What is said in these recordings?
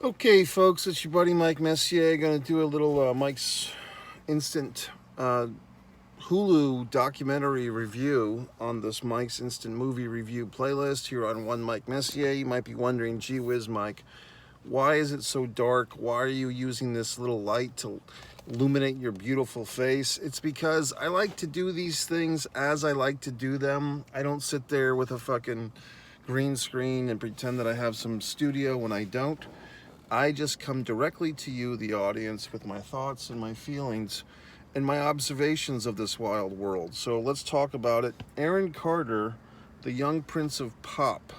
Okay, folks, it's your buddy Mike Messier. Going to do a little Mike's Instant Hulu documentary review on this Mike's Instant Movie Review playlist here on One Mike Messier. You might be wondering, gee whiz, Mike, why is it so dark? Why are you using this little light to illuminate your beautiful face? It's because I like to do these things as I like to do them. I don't sit there with a fucking green screen and pretend that I have some studio when I don't. I just come directly to you, the audience, with my thoughts and my feelings and my observations of this wild world. So let's talk about it. Aaron Carter, The Young Prince of Pop,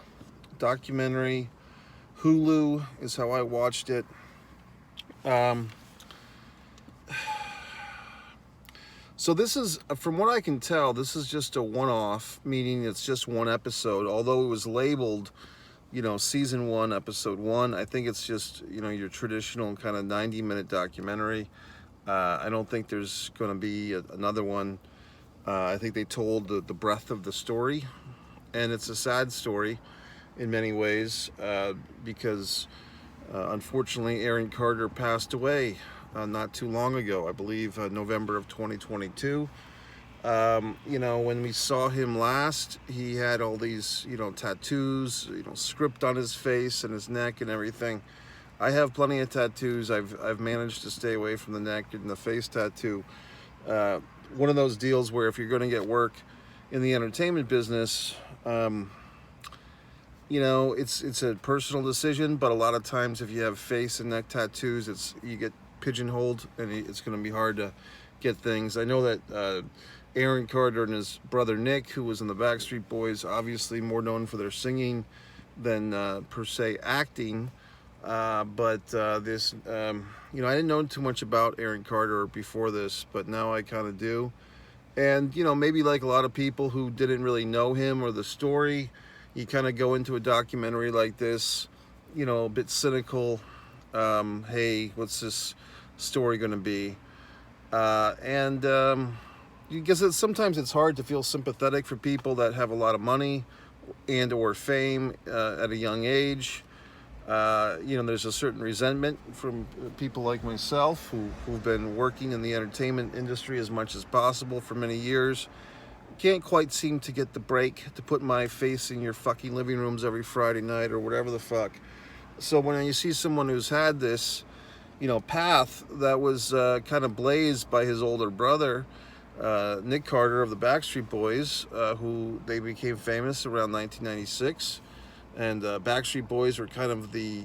documentary. Hulu is how I watched it. So this is, from what I can tell, this is just a one-off, meaning it's just one episode, although it was labeled season 1, episode 1. I think it's just, your traditional kind of 90-minute documentary. I don't think there's going to be another one. I think they told the breadth of the story, and it's a sad story in many ways because, unfortunately, Aaron Carter passed away not too long ago, I believe November of 2022. When we saw him last, he had all these, tattoos, script on his face and his neck and everything. I have plenty of tattoos. I've managed to stay away from the neck and the face tattoo. One of those deals where if you're going to get work in the entertainment business, it's a personal decision, but a lot of times if you have face and neck tattoos, you get pigeonholed and it's going to be hard to get things. I know that Aaron Carter and his brother Nick, who was in the Backstreet Boys, obviously more known for their singing than per se acting. But this, I didn't know too much about Aaron Carter before this, but now I kind of do. And, maybe like a lot of people who didn't really know him or the story, you kind of go into a documentary like this, a bit cynical. Hey, what's this story going to be? Because sometimes it's hard to feel sympathetic for people that have a lot of money and or fame at a young age. There's a certain resentment from people like myself who've been working in the entertainment industry as much as possible for many years. Can't quite seem to get the break to put my face in your fucking living rooms every Friday night or whatever the fuck. So when you see someone who's had this, path that was kind of blazed by his older brother, Nick Carter of the Backstreet Boys, who they became famous around 1996. And Backstreet Boys were kind of the,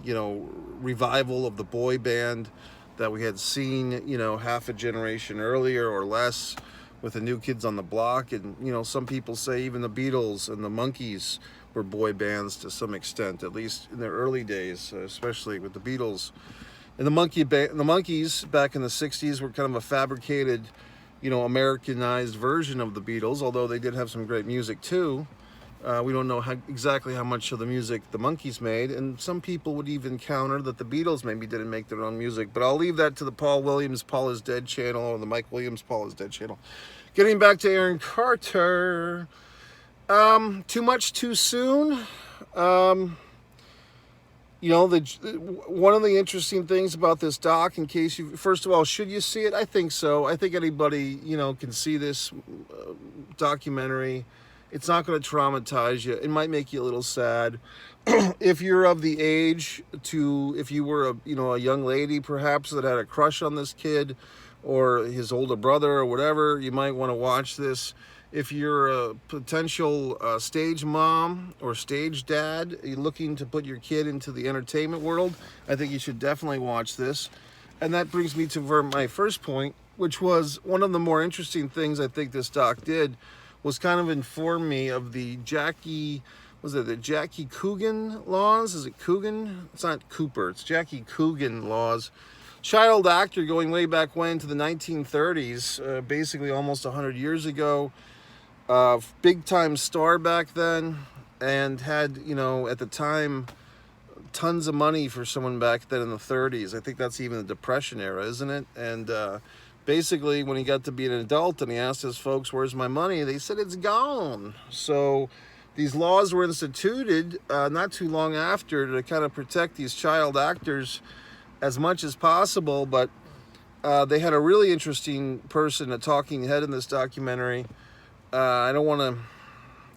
revival of the boy band that we had seen, half a generation earlier or less with the New Kids on the Block. And, some people say even the Beatles and the Monkees were boy bands to some extent, at least in their early days, especially with the Beatles. And the Monkees back in the 60s were kind of a fabricated, Americanized version of the Beatles, although they did have some great music too. We don't know exactly how much of the music the Monkees made, and some people would even counter that the Beatles maybe didn't make their own music, but I'll leave that to the Paul Williams, Paul is Dead channel, or the Mike Williams, Paul is Dead channel. Getting back to Aaron Carter, too much too soon. One of the interesting things about this doc, first of all, should you see it? I think so. I think anybody, can see this documentary. It's not going to traumatize you. It might make you a little sad. If you're of the age if you were a young lady perhaps that had a crush on this kid or his older brother or whatever, you might want to watch this. If you're a potential stage mom or stage dad, you're looking to put your kid into the entertainment world, I think you should definitely watch this. And that brings me to my first point, which was one of the more interesting things I think this doc did was kind of inform me of the Jackie Coogan laws? Is it Coogan? It's not Cooper, it's Jackie Coogan laws. Child actor going way back when to the 1930s, basically almost 100 years ago. Big time star back then, and had, at the time, tons of money for someone back then in the 30s. I think that's even the Depression era, isn't it? And basically, when he got to be an adult and he asked his folks, where's my money? They said, it's gone. So these laws were instituted not too long after to kind of protect these child actors as much as possible. But they had a really interesting person, a talking head in this documentary. I don't want to...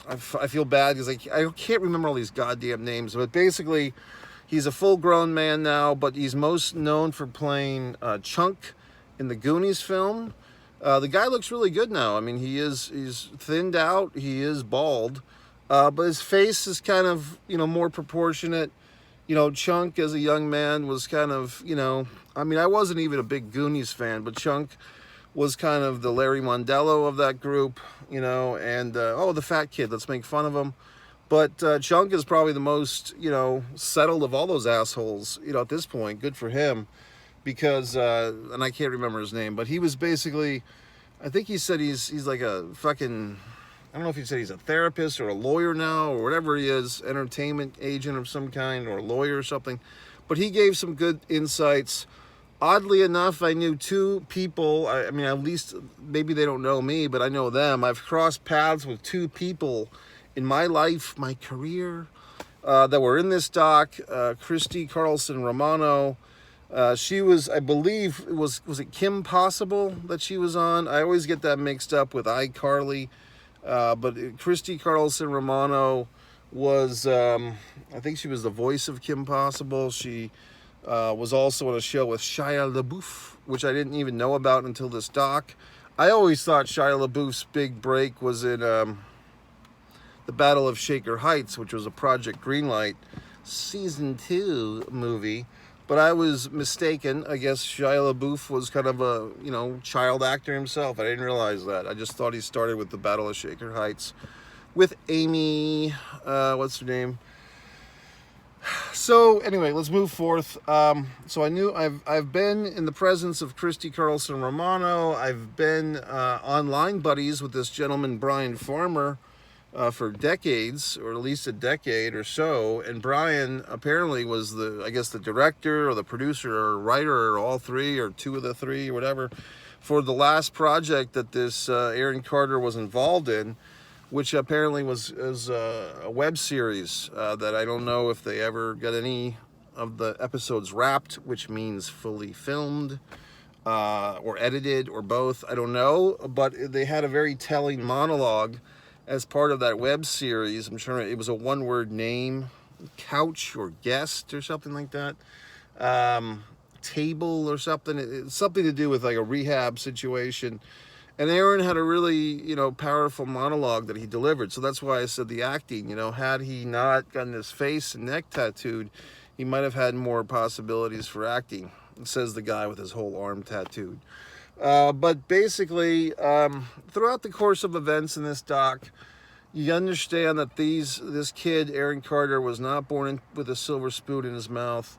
I feel bad because I can't remember all these goddamn names. But basically, he's a full-grown man now, but he's most known for playing Chunk in the Goonies film. The guy looks really good now. I mean, he's thinned out. He is bald. But his face is kind of, more proportionate. Chunk as a young man was kind of, I mean, I wasn't even a big Goonies fan, but Chunk was kind of the Larry Mondello of that group, and, the fat kid, let's make fun of him. But Chunk is probably the most, settled of all those assholes, at this point. Good for him. Because, and I can't remember his name, but he was basically, I think he said he's like a fucking, I don't know if he said he's a therapist or a lawyer now or whatever he is, entertainment agent of some kind or a lawyer or something. But he gave some good insights. Oddly enough, I knew two people, I mean, at least maybe they don't know me, but I know them. I've crossed paths with two people in my life, my career, that were in this doc. Christy Carlson Romano. She was, I believe, was it Kim Possible that she was on? I always get that mixed up with iCarly. But Christy Carlson Romano was, I think she was the voice of Kim Possible. She was also on a show with Shia LaBeouf, which I didn't even know about until this doc. I always thought Shia LaBeouf's big break was in the Battle of Shaker Heights, which was a Project Greenlight season 2 movie. But I was mistaken. I guess Shia LaBeouf was kind of a, child actor himself. I didn't realize that. I just thought he started with the Battle of Shaker Heights with Amy, what's her name? So anyway, let's move forth. So I knew I've been in the presence of Christy Carlson Romano. I've been online buddies with this gentleman, Brian Farmer, for decades, or at least a decade or so. And Brian apparently was the director or the producer or writer or all three or two of the three or whatever for the last project that this Aaron Carter was involved in, which apparently was a web series that I don't know if they ever got any of the episodes wrapped, which means fully filmed or edited or both. I don't know, but they had a very telling monologue as part of that web series. I'm sure it was a one-word name, couch or guest or something like that, table or something. It's something to do with like a rehab situation. And Aaron had a really, powerful monologue that he delivered. So that's why I said the acting, had he not gotten his face and neck tattooed, he might have had more possibilities for acting, says the guy with his whole arm tattooed. But basically, throughout the course of events in this doc, you understand that this kid, Aaron Carter, was not born with a silver spoon in his mouth.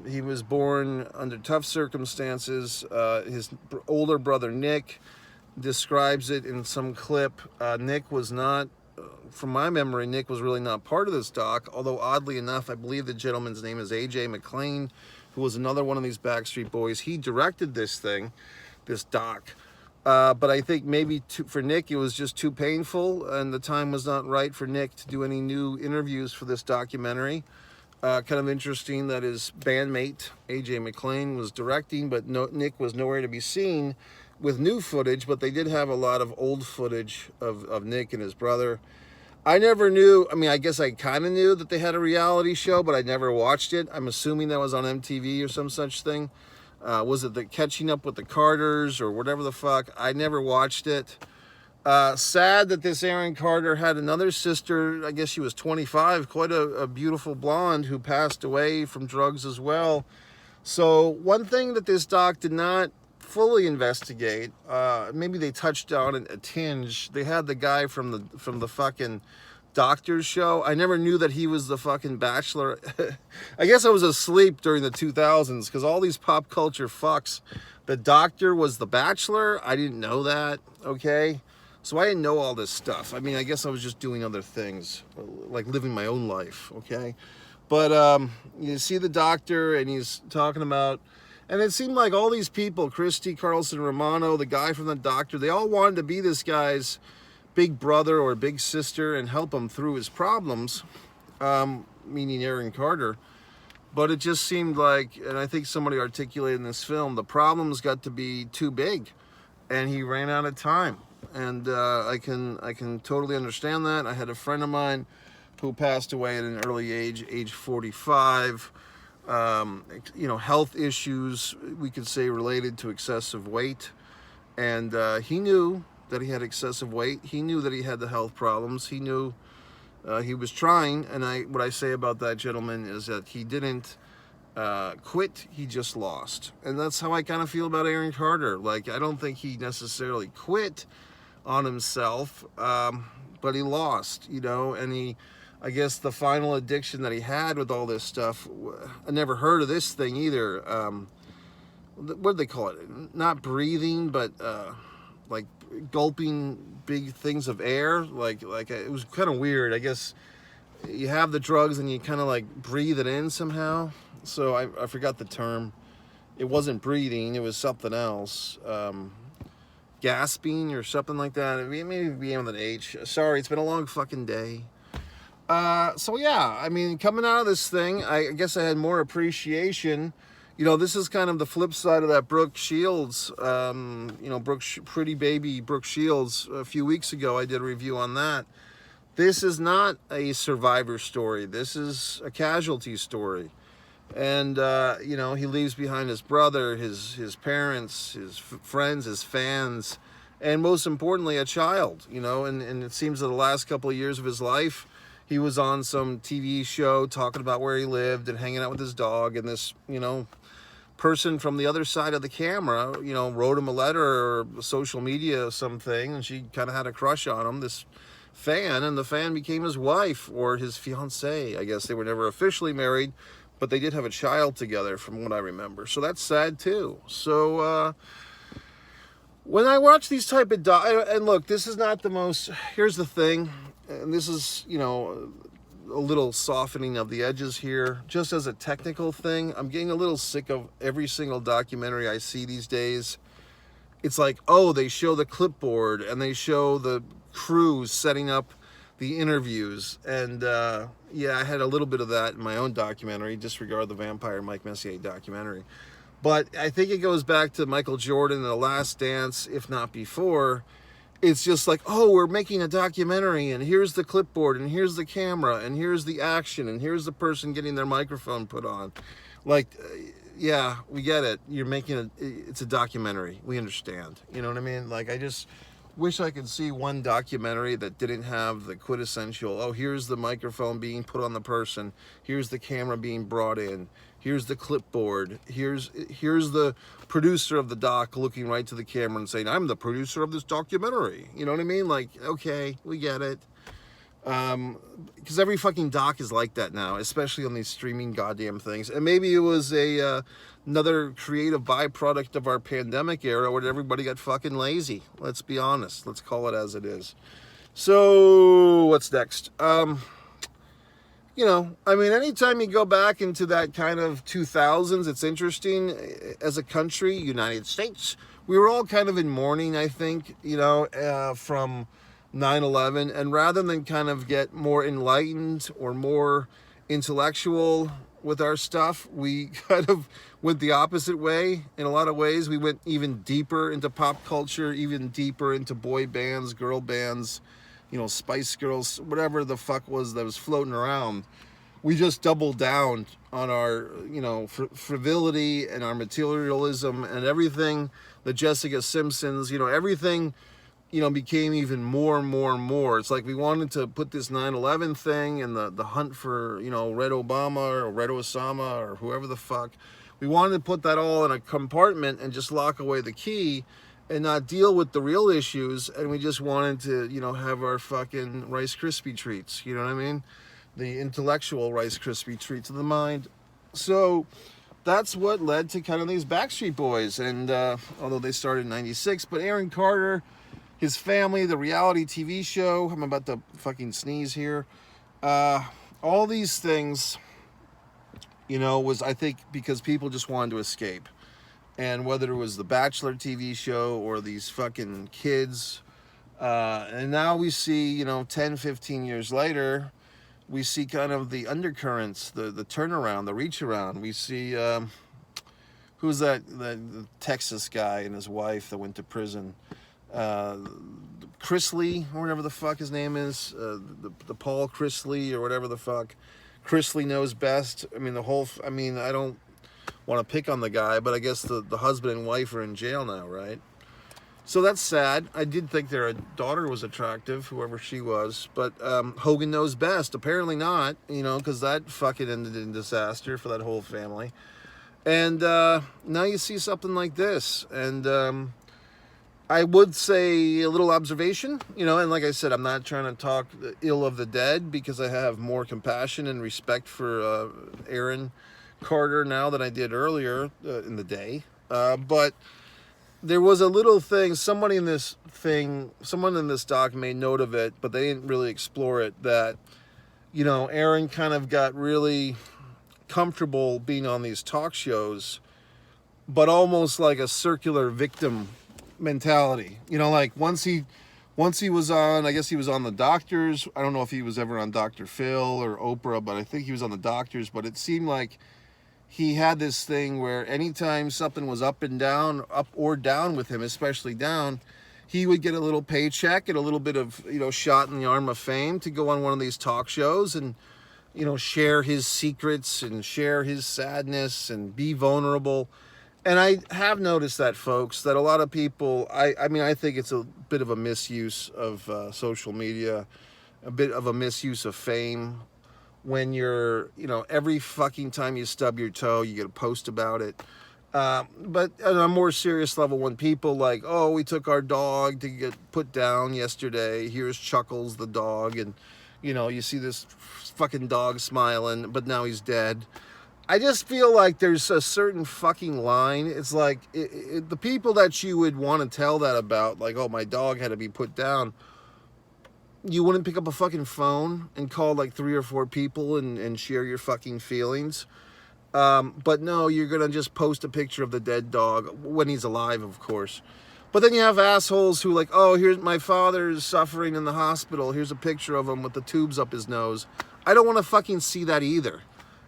He was born under tough circumstances. His older brother, Nick, describes it in some clip. Nick was not, from my memory, Nick was really not part of this doc, although oddly enough, I believe the gentleman's name is AJ McLean, who was another one of these Backstreet Boys. He directed this doc. But I think maybe for Nick, it was just too painful, and the time was not right for Nick to do any new interviews for this documentary. Kind of interesting that his bandmate, AJ McLean, was directing, but Nick was nowhere to be seen with new footage, but they did have a lot of old footage of Nick and his brother. I never knew, I guess I kind of knew that they had a reality show, but I never watched it. I'm assuming that was on MTV or some such thing. Was it the Catching Up with the Carters or whatever the fuck? I never watched it. Sad that this Aaron Carter had another sister, I guess she was 25, quite a beautiful blonde who passed away from drugs as well. So one thing that this doc did not fully investigate, maybe they touched on a tinge. They had the guy from the fucking Doctor's show. I never knew that he was the fucking Bachelor. I guess I was asleep during the 2000s because all these pop culture fucks. The Doctor was the Bachelor. I didn't know that. Okay. So I didn't know all this stuff. I guess I was just doing other things, like living my own life, okay? But you see the Doctor, and he's talking about, and it seemed like all these people, Christy Carlson Romano, the guy from the Doctor, they all wanted to be this guy's big brother or big sister and help him through his problems, meaning Aaron Carter. But it just seemed like, and I think somebody articulated in this film, the problems got to be too big, and he ran out of time. And I can totally understand that. I had a friend of mine who passed away at an early age 45. Health issues, we could say, related to excessive weight. And he knew that he had excessive weight. He knew that he had the health problems. He knew he was trying. And what I say about that gentleman is that he didn't quit, he just lost. And that's how I kind of feel about Aaron Carter. Like, I don't think he necessarily quit on himself, but he lost, and I guess the final addiction that he had with all this stuff, I never heard of this thing either. What do they call it? Not breathing, but like gulping big things of air. Like it was kind of weird. I guess you have the drugs and you kind of like breathe it in somehow. So I forgot the term. It wasn't breathing. It was something else. Gasping or something like that. Maybe beginning with an H. Sorry, it's been a long fucking day. So yeah, I mean, coming out of this thing, I guess I had more appreciation. This is kind of the flip side of that Brooke Shields, pretty baby Brooke Shields. A few weeks ago, I did a review on that. This is not a survivor story. This is a casualty story. And, he leaves behind his brother, his parents, his friends, his fans, and most importantly, a child, and it seems that the last couple of years of his life, he was on some TV show talking about where he lived and hanging out with his dog, and this, person from the other side of the camera, wrote him a letter or social media or something, and she kind of had a crush on him, this fan, and the fan became his wife or his fiancée. I guess they were never officially married, but they did have a child together from what I remember. So that's sad too. So when I watch these type of and look, this is not the most, here's the thing, and this is, a little softening of the edges here, just as a technical thing. I'm getting a little sick of every single documentary I see these days. It's like, oh, they show the clipboard and they show the crews setting up the interviews. And yeah, I had a little bit of that in my own documentary, Disregard the Vampire, Mike Messier documentary. But I think it goes back to Michael Jordan and The Last Dance, if not before. It's just like, oh, we're making a documentary, and here's the clipboard, and here's the camera, and here's the action, and here's the person getting their microphone put on. Like, yeah, we get it. You're making it's a documentary. We understand. You know what I mean? Like, I just wish I could see one documentary that didn't have the quintessential, oh, here's the microphone being put on the person, here's the camera being brought in, here's the clipboard, here's the producer of the doc looking right to the camera and saying, I'm the producer of this documentary. You know what I mean? Like, okay, we get it. Because every fucking doc is like that now, especially on these streaming goddamn things. And maybe it was another creative byproduct of our pandemic era where everybody got fucking lazy. Let's be honest. Let's call it as it is. So what's next? Anytime you go back into that kind of 2000s, it's interesting. As a country, United States, we were all kind of in mourning, I think, from 9/11, and rather than kind of get more enlightened or more intellectual with our stuff, we kind of went the opposite way. In a lot of ways, we went even deeper into pop culture, even deeper into boy bands, girl bands, Spice Girls, whatever the fuck was that was floating around. We just doubled down on our, frivolity and our materialism and everything. The Jessica Simpsons, everything, became even more and more and more. It's like we wanted to put this 9/11 thing and the hunt for, Red Obama or Red Osama or whoever the fuck. We wanted to put that all in a compartment and just lock away the key and not deal with the real issues. And we just wanted to, have our fucking Rice Krispie treats. You know what I mean? The intellectual Rice Krispie treats of the mind. So that's what led to kind of these Backstreet Boys. And although they started in 96, but Aaron Carter, his family, the reality TV show, I'm about to fucking sneeze here. All these things, was, I think, because people just wanted to escape. And whether it was the Bachelor TV show or these fucking kids And now we see, 10, 15 years later, we see kind of the undercurrents, the turnaround, the reach around. We see, who's that, the Texas guy and his wife that went to prison? Chrisley, or whatever the fuck his name is, the Paul Chrisley, or whatever the fuck. Chrisley knows best. I mean, I don't want to pick on the guy, but I guess the husband and wife are in jail now, right? So that's sad. I did think their daughter was attractive, whoever she was, but Hogan knows best. Apparently not, because that fucking ended in disaster for that whole family. And now you see something like this, and I would say a little observation, and like I said, I'm not trying to talk ill of the dead, because I have more compassion and respect for Aaron Carter now than I did earlier in the day. But there was a little thing, someone in this doc made note of it, but they didn't really explore it, that, Aaron kind of got really comfortable being on these talk shows, but almost like a circular victim mentality. Like once he was on, I guess he was on the doctors. I don't know if he was ever on Dr. Phil or Oprah, but I think he was on the doctors. But it seemed like he had this thing where anytime something was up or down with him, especially down, he would get a little paycheck and a little bit of, shot in the arm of fame to go on one of these talk shows and, share his secrets and share his sadness and be vulnerable. And I have noticed that, folks, that a lot of people, I think it's a bit of a misuse of social media, a bit of a misuse of fame, when you're, every fucking time you stub your toe, you get a post about it. But on a more serious level, when people like, oh, we took our dog to get put down yesterday, here's Chuckles the dog, and, you see this fucking dog smiling, but now he's dead. I just feel like there's a certain fucking line. It's like the people that you would want to tell that about, like, oh, my dog had to be put down, you wouldn't pick up a fucking phone and call like 3 or 4 people and share your fucking feelings. But no, you're going to just post a picture of the dead dog when he's alive, of course. But then you have assholes who like, oh, here's my father's suffering in the hospital. Here's a picture of him with the tubes up his nose. I don't want to fucking see that either.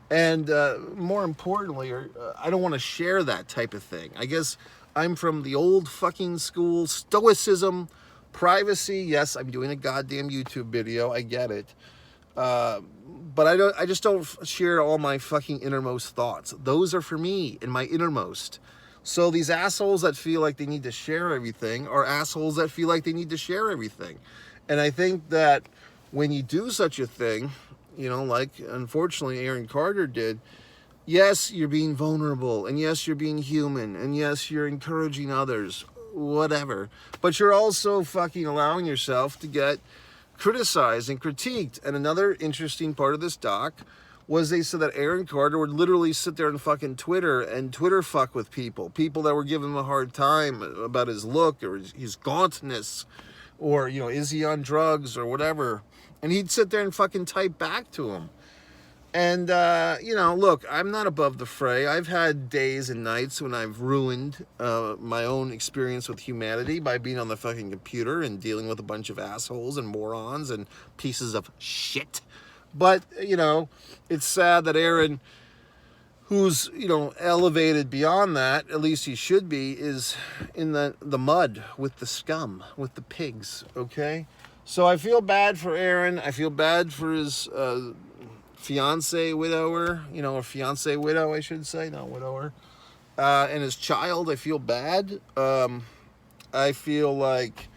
And more importantly, I don't want to share that type of thing. I guess I'm from the old fucking school, stoicism, privacy. Yes, I'm doing a goddamn YouTube video. I get it. But I just don't share all my fucking innermost thoughts. Those are for me and my innermost. So these assholes that feel like they need to share everything are assholes that feel like they need to share everything. And I think that when you do such a thing, like unfortunately Aaron Carter did, yes, you're being vulnerable, and yes, you're being human, and yes, you're encouraging others, whatever. But you're also fucking allowing yourself to get criticized and critiqued. And another interesting part of this doc was they said that Aaron Carter would literally sit there and fucking Twitter fuck with people that were giving him a hard time about his look or his gauntness, or, is he on drugs or whatever. And he'd sit there and fucking type back to him. And, look, I'm not above the fray. I've had days and nights when I've ruined my own experience with humanity by being on the fucking computer and dealing with a bunch of assholes and morons and pieces of shit. But, it's sad that Aaron, who's, elevated beyond that, at least he should be, is in the mud with the scum, with the pigs, okay? So I feel bad for Aaron. I feel bad for his fiancée widower, or fiancée widow, I should say, not widower. And his child, I feel bad. I feel like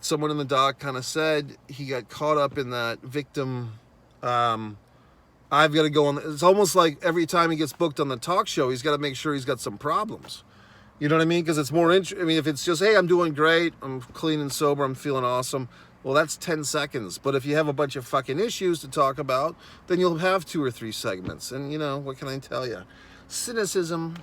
someone in the doc kind of said, he got caught up in that victim. I've got to go on. It's almost like every time he gets booked on the talk show, he's got to make sure he's got some problems. You know what I mean? Because it's more if it's just, hey, I'm doing great, I'm clean and sober, I'm feeling awesome. Well, that's 10 seconds. But if you have a bunch of fucking issues to talk about, then you'll have 2 or 3 segments. And, what can I tell you? Cynicism.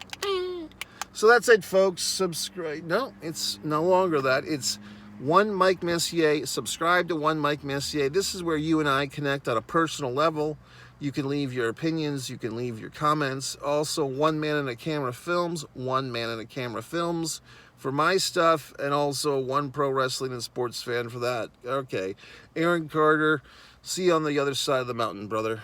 So that's it, folks. Subscribe. No, it's no longer that. It's One Mike Messier. Subscribe to One Mike Messier. This is where you and I connect on a personal level. You can leave your opinions. You can leave your comments. Also, One Man in a Camera Films. One Man in a Camera Films. for my stuff, and also one pro wrestling and sports fan for that. Okay. Aaron Carter, see you on the other side of the mountain, brother.